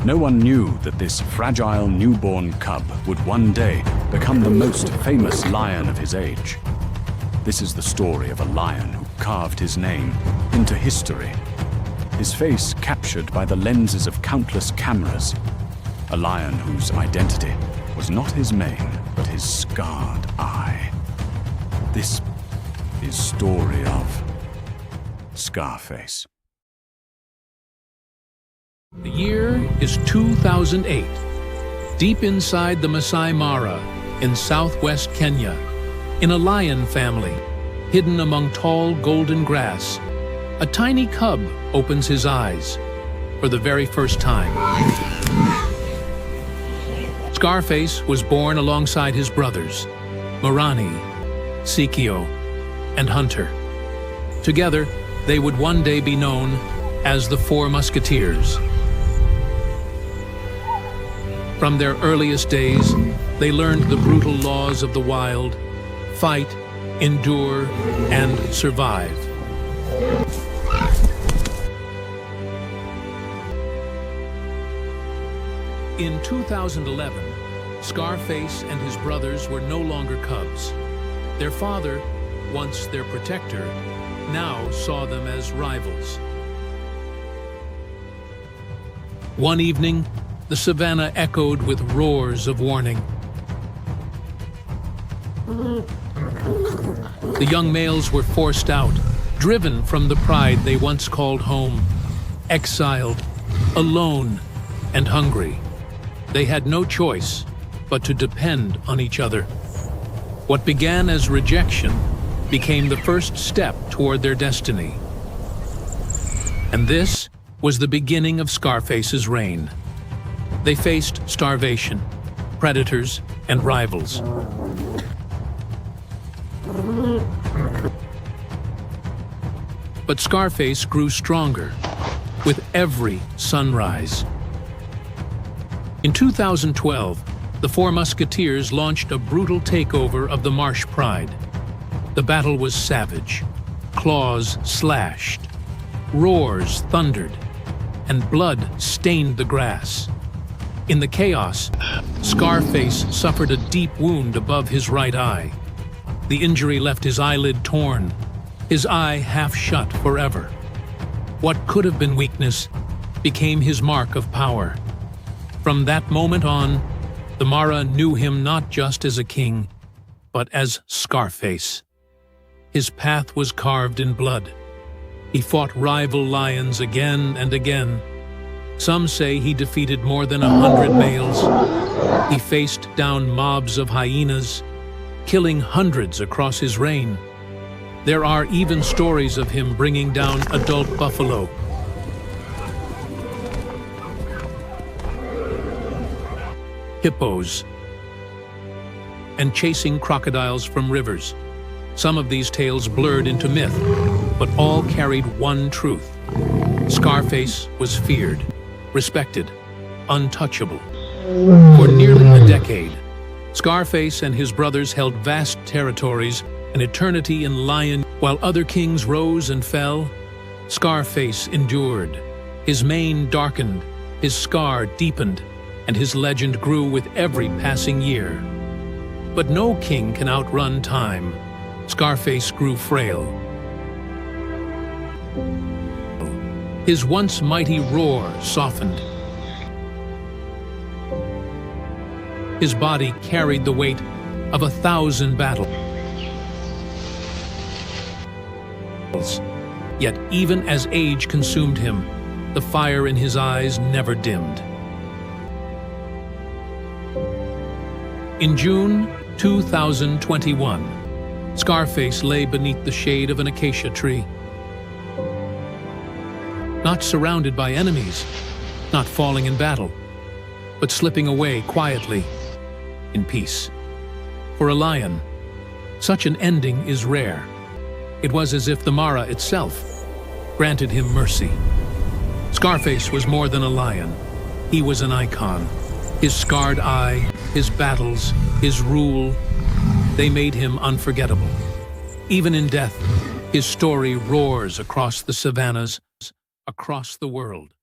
No one knew that this fragile newborn cub would one day become the most famous lion of his age. This is the story of a lion who carved his name into history. His face captured by the lenses of countless cameras. A lion whose identity was not his mane, but his scarred eye. This is story of Scarface. The year is 2008. Deep inside the Masai Mara in southwest Kenya, in a lion family, hidden among tall golden grass, a tiny cub opens his eyes for the very first time. Scarface was born alongside his brothers, Morani, Sikio, and Hunter. Together, they would one day be known as the Four Musketeers. From their earliest days, they learned the brutal laws of the wild: fight, endure, and survive. In 2011, Scarface and his brothers were no longer cubs. Their father, once their protector, now saw them as rivals. One evening, the savannah echoed with roars of warning. The young males were forced out, driven from the pride they once called home, exiled, alone, and hungry. They had no choice but to depend on each other. What began as rejection became the first step toward their destiny. And this was the beginning of Scarface's reign. They faced starvation, predators, and rivals. But Scarface grew stronger with every sunrise. In 2012, the Four Musketeers launched a brutal takeover of the Marsh Pride. The battle was savage. Claws slashed, roars thundered, and blood stained the grass. In the chaos, Scarface suffered a deep wound above his right eye. The injury left his eyelid torn, his eye half shut forever. What could have been weakness became his mark of power. From that moment on, the Mara knew him not just as a king, but as Scarface. His path was carved in blood. He fought rival lions again and again. Some say he defeated more than 100 males. He faced down mobs of hyenas, killing hundreds across his reign. There are even stories of him bringing down adult buffalo. Hippos, and chasing crocodiles from rivers. Some of these tales blurred into myth, but all carried one truth. Scarface was feared, respected, untouchable. For nearly a decade, Scarface and his brothers held vast territories, an eternity in lion. While other kings rose and fell, Scarface endured. His mane darkened, his scar deepened, and his legend grew with every passing year. But no king can outrun time. Scarface grew frail. His once mighty roar softened. His body carried the weight of 1,000 battles. Yet even as age consumed him, the fire in his eyes never dimmed. In June 2021, Scarface lay beneath the shade of an acacia tree. Not surrounded by enemies, not falling in battle, but slipping away quietly, in peace. For a lion, such an ending is rare. It was as if the Mara itself granted him mercy. Scarface was more than a lion. He was an icon. His scarred eye, his battles, his rule, they made him unforgettable. Even in death, his story roars across the savannas, across the world.